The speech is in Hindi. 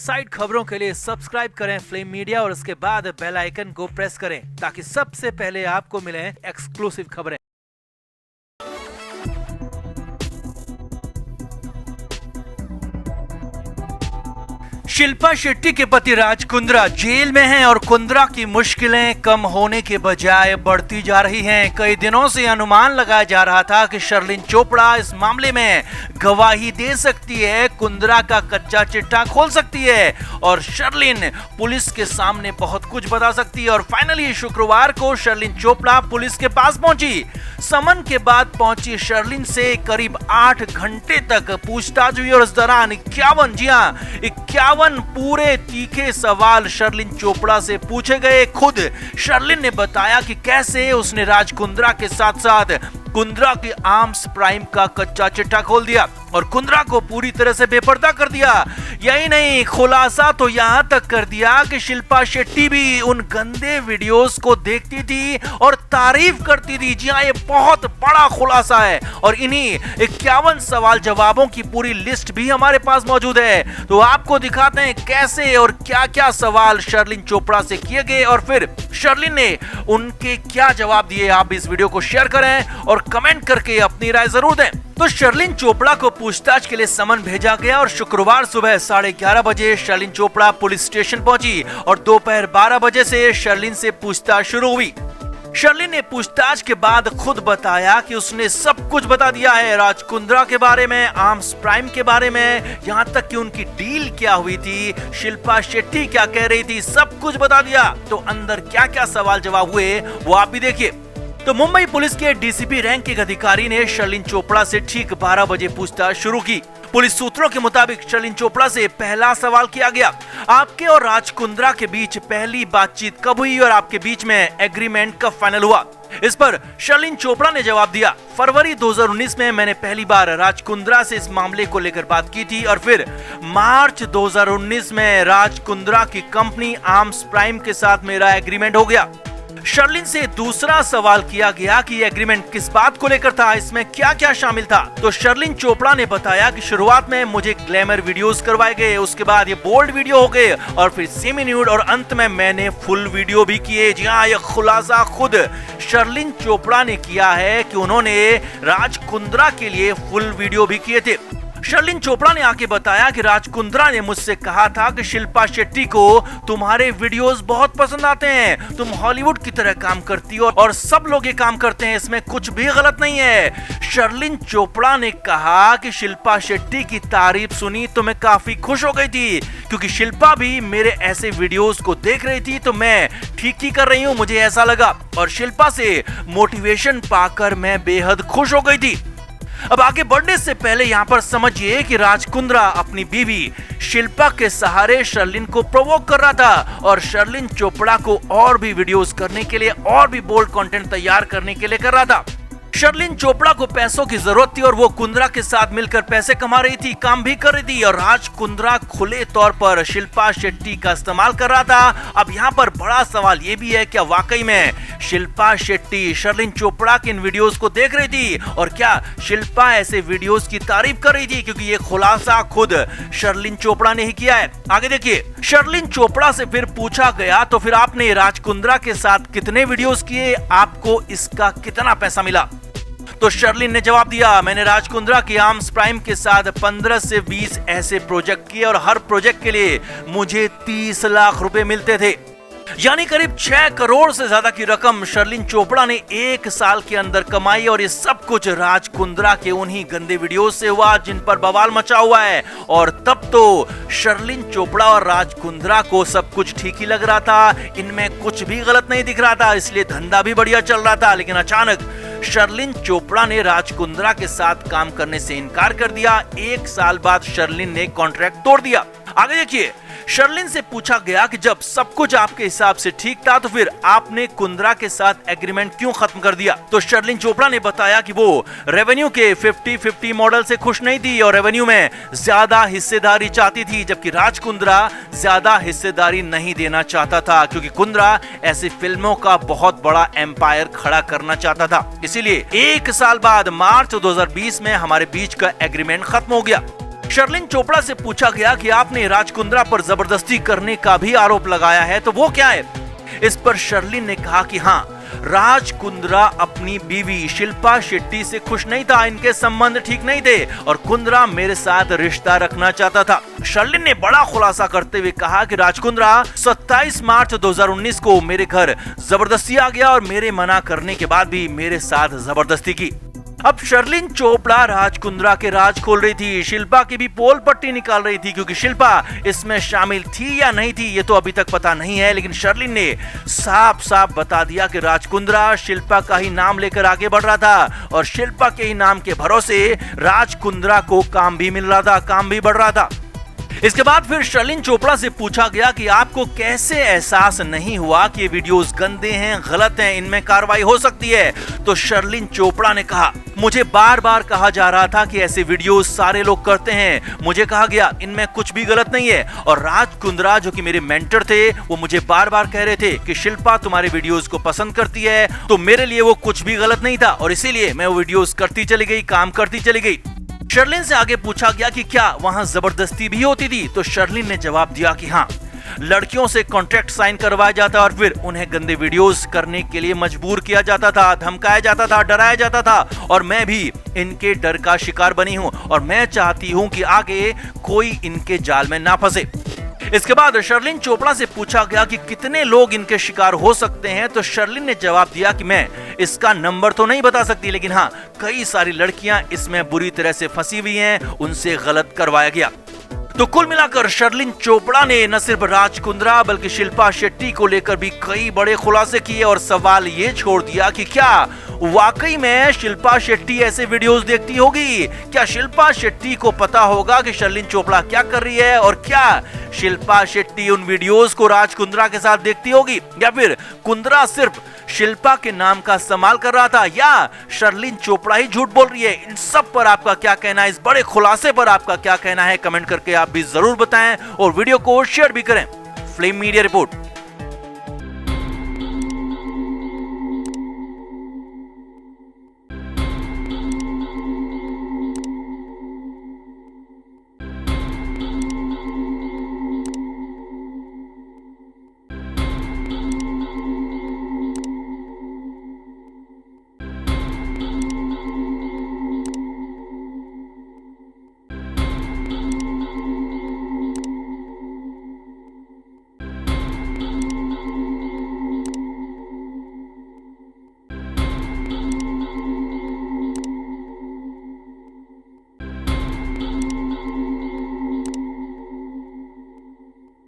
साइड खबरों के लिए सब्सक्राइब करें फ्लेम मीडिया और उसके बाद बेल आइकन को प्रेस करें ताकि सबसे पहले आपको मिले एक्सक्लूसिव खबरें। शिल्पा शेट्टी के पति राज कुंद्रा जेल में हैं और कुंद्रा की मुश्किलें कम होने के बजाय बढ़ती जा रही हैं। कई दिनों से अनुमान लगाया जा रहा था कि शर्लिन चोपड़ा इस मामले में गवाही दे सकती है, कुंद्रा का कच्चा चिट्ठा खोल सकती है और शर्लिन पुलिस के सामने बहुत कुछ बता सकती है। और फाइनली शुक्रवार को शर्लिन चोपड़ा पुलिस के पास पहुंची। समन के बाद पहुंची शर्लिन से करीब 8 घंटे तक पूछताछ हुई और इस दौरान 51 पूरे तीखे सवाल शर्लिन चोपड़ा से पूछे गए। खुद शर्लिन ने बताया कि कैसे उसने राज कुंद्रा के साथ साथ कुंद्रा की आर्म्स प्राइम का कच्चा चिट्ठा खोल दिया और कुंद्रा को पूरी तरह से बेपर्दा कर दिया। यही नहीं, खुलासा तो यहां तक कर दिया कि शिल्पा शेट्टी भी उन गंदे वीडियोस को देखती थी और तारीफ करती थी। जी हां, ये बहुत बड़ा खुलासा है और इन्हीं 51 सवाल जवाबों की पूरी लिस्ट भी हमारे पास मौजूद है। तो आपको दिखाते हैं कैसे और क्या-क्या सवाल शर्लिन चोपड़ा से किए गए और फिर शर्लिन ने उनके क्या जवाब दिए। आप इस वीडियो को शेयर करें और कमेंट करके अपनी राय जरूर दें। तो शर्लिन चोपड़ा को पूछताछ के लिए समन भेजा गया और शुक्रवार सुबह 11:30 बजे शर्लिन चोपड़ा पुलिस स्टेशन पहुंची और दोपहर 12 बजे से शर्लिन से पूछताछ शुरू हुई। शर्लिन ने पूछताछ के बाद खुद बताया कि उसने सब कुछ बता दिया है, राज कुंद्रा के बारे में, आर्म्स प्राइम के बारे में, यहाँ तक कि उनकी डील क्या हुई थी, शिल्पा शेट्टी क्या कह रही थी, सब कुछ बता दिया। तो अंदर क्या क्या सवाल जवाब हुए वो आप भी देखिए। तो मुंबई पुलिस के डीसीपी रैंक के एक अधिकारी ने शर्लिन चोपड़ा से ठीक 12 बजे पूछताछ शुरू की। पुलिस सूत्रों के मुताबिक शर्लिन चोपड़ा से पहला सवाल किया गया, आपके और राज कुंद्रा के बीच पहली बातचीत कब हुई और आपके बीच में एग्रीमेंट कब फाइनल हुआ। इस पर शर्लिन चोपड़ा ने जवाब दिया, फरवरी 2019 में मैंने पहली बार राज कुंद्रा से इस मामले को लेकर बात की थी और फिर मार्च 2019 में राज कुंद्रा की कंपनी आर्म्स प्राइम के साथ मेरा एग्रीमेंट हो गया। शर्लिन से दूसरा सवाल किया गया कि एग्रीमेंट किस बात को लेकर था, इसमें क्या क्या शामिल था। तो शर्लिन चोपड़ा ने बताया कि शुरुआत में मुझे ग्लैमर वीडियोस करवाए गए, उसके बाद ये बोल्ड वीडियो हो गए और फिर सेमी न्यूड और अंत में मैंने फुल वीडियो भी किए। जी हाँ, यह खुलासा खुद शर्लिन चोपड़ा ने किया है कि उन्होंने राज कुंद्रा के लिए फुल वीडियो भी किए थे। शर्लिन चोपड़ा ने आके बताया कि राज कुंद्रा ने मुझसे कहा था कि शिल्पा शेट्टी को तुम्हारे वीडियोस बहुत पसंद आते हैं, तुम हॉलीवुड की तरह काम करती हो और सब लोग ये काम करते हैं, इसमें कुछ भी गलत नहीं है। शर्लिन चोपड़ा ने कहा कि शिल्पा शेट्टी की तारीफ सुनी तो मैं काफी खुश हो गई थी क्योंकि शिल्पा भी मेरे ऐसे वीडियोस को देख रही थी तो मैं ठीक ही कर रही हूँ, मुझे ऐसा लगा और शिल्पा से मोटिवेशन पाकर मैं बेहद खुश हो गई थी। अब आगे बढ़ने से पहले यहाँ पर समझिए कि राज कुंद्रा अपनी बीवी शिल्पा के सहारे शर्लिन को प्रोवोक कर रहा था और शर्लिन चोपड़ा को और भी वीडियोस करने के लिए और भी बोल्ड कंटेंट तैयार करने के लिए कर रहा था। शर्लिन चोपड़ा को पैसों की जरूरत थी और वो कुंद्रा के साथ मिलकर पैसे कमा रही थी, काम भी कर रही थी और राज कुंद्रा खुले तौर पर शिल्पा शेट्टी का इस्तेमाल कर रहा था। अब यहाँ पर बड़ा सवाल ये भी है, क्या वाकई में शिल्पा शेट्टी शर्लिन चोपड़ा के इन वीडियोस को देख रही थी और क्या शिल्पा ऐसे वीडियोस की तारीफ कर रही थी, क्योंकि ये खुलासा खुद शर्लिन चोपड़ा ने ही किया है। आगे देखिए, शर्लिन चोपड़ा से फिर पूछा गया तो फिर आपने राज कुंद्रा के साथ कितने वीडियोस किए, आपको इसका कितना पैसा मिला। तो शर्लिन ने जवाब दिया, मैंने राज कुंद्रा की आर्म्स प्राइम के साथ 15 से 20 ऐसे प्रोजेक्ट किए और हर प्रोजेक्ट के लिए मुझे 30 लाख रुपए मिलते थे, यानी करीब 6 करोड़ से ज्यादा की रकम शर्लिन चोपड़ा ने 1 साल के अंदर कमाई और ये सब कुछ राज कुंद्रा के उन्हीं गंदे वीडियो से हुआ जिन पर बवाल मचा हुआ है। और तब तो शर्लिन चोपड़ा और राज कुंद्रा को सब कुछ ठीक ही लग रहा था, इनमें कुछ भी गलत नहीं दिख रहा था, इसलिए धंधा भी बढ़िया चल रहा था। लेकिन अचानक शर्लिन चोपड़ा ने राज कुंद्रा के साथ काम करने से इनकार कर दिया। 1 साल बाद शर्लिन ने कॉन्ट्रैक्ट तोड़ दिया। आगे देखिए, शर्लिन से पूछा गया कि जब सब कुछ आपके हिसाब से ठीक था तो फिर आपने कुंद्रा के साथ एग्रीमेंट क्यों खत्म कर दिया। तो शर्लिन चोपड़ा ने बताया कि वो रेवेन्यू के 50-50 मॉडल से खुश नहीं थी और रेवेन्यू में ज्यादा हिस्सेदारी चाहती थी, जबकि राज कुंद्रा ज्यादा हिस्सेदारी नहीं देना चाहता था क्योंकि कुंद्रा ऐसी फिल्मों का बहुत बड़ा एम्पायर खड़ा करना चाहता था। इसीलिए 1 साल बाद मार्च 2020 में हमारे बीच का एग्रीमेंट खत्म हो गया। शर्लिन चोपड़ा से पूछा गया कि आपने राज कुंद्रा पर जबरदस्ती करने का भी आरोप लगाया है, तो वो क्या है? इस पर शर्लिन ने कहा कि हाँ, राज कुंद्रा अपनी बीवी शिल्पा शेट्टी से खुश नहीं था, इनके संबंध ठीक नहीं थे और कुंद्रा मेरे साथ रिश्ता रखना चाहता था। शर्लिन ने बड़ा खुलासा करते हुए कहा कि राज कुंद्रा 27 मार्च 2019 को मेरे घर जबरदस्ती आ गया और मेरे मना करने के बाद भी मेरे साथ जबरदस्ती की। अब शर्लिन चोपड़ा राज कुंद्रा के राज खोल रही थी, शिल्पा की भी पोल पट्टी निकाल रही थी, क्योंकि शिल्पा इसमें शामिल थी या नहीं थी ये तो अभी तक पता नहीं है, लेकिन शर्लिन ने साफ साफ बता दिया कि राज कुंद्रा शिल्पा का ही नाम लेकर आगे बढ़ रहा था और शिल्पा के ही नाम के भरोसे राज कुंद्रा को काम भी मिल रहा था, काम भी बढ़ रहा था। इसके बाद फिर शर्लिन चोपड़ा से पूछा गया कि आपको कैसे एहसास नहीं हुआ कि ये वीडियोस गंदे हैं, गलत हैं, इनमें कार्रवाई हो सकती है? तो शर्लिन चोपड़ा ने कहा, मुझे बार बार कहा जा रहा था कि ऐसे वीडियोस सारे लोग करते हैं, मुझे कहा गया इनमें कुछ भी गलत नहीं है और राज कुंद्रा जो कि मेरे मेंटर थे वो मुझे बार बार कह रहे थे कि शिल्पा तुम्हारे वीडियोस को पसंद करती है, तो मेरे लिए वो कुछ भी गलत नहीं था और इसीलिए मैं वो वीडियोस करती चली गई, काम करती चली गई। शर्लिन से आगे पूछा गया कि क्या वहां जबरदस्ती भी होती थी? तो शर्लिन ने जवाब दिया कि हाँ, लड़कियों से कॉन्ट्रैक्ट साइन करवाया जाता और फिर उन्हें गंदे वीडियोस करने के लिए मजबूर किया जाता था, धमकाया जाता था, डराया जाता था और मैं भी इनके डर का शिकार बनी हूं और मैं चाहती हूं कि आगे कोई इनके जाल में ना फंसे। इसके बाद शर्लिन चोपड़ा से पूछा गया कि कितने लोग इनके शिकार हो सकते हैं, तो शर्लिन ने जवाब दिया कि मैं इसका नंबर तो नहीं बता सकती, लेकिन हाँ, कई सारी लड़कियां इसमें बुरी तरह से फंसी हुई हैं, उनसे गलत करवाया गया। तो कुल मिलाकर शर्लिन चोपड़ा ने न सिर्फ राज कुंद्रा बल्कि शिल्पा शेट्टी को लेकर भी कई बड़े खुलासे किए और सवाल ये छोड़ दिया कि क्या वाकई में शिल्पा शेट्टी ऐसे वीडियोस देखती होगी? क्या शिल्पा शेट्टी को पता होगा कि शर्लिन चोपड़ा क्या कर रही है और क्या शिल्पा शेट्टी उन वीडियोस को राज कुंद्रा के साथ देखती होगी, या फिर कुंद्रा सिर्फ शिल्पा के नाम का इस्तेमाल कर रहा था, या शर्लिन चोपड़ा ही झूठ बोल रही है? इन सब पर आपका क्या कहना है, इस बड़े खुलासे पर आपका क्या कहना है, कमेंट करके आप भी जरूर बताएं और वीडियो को शेयर भी करें। Flame media report.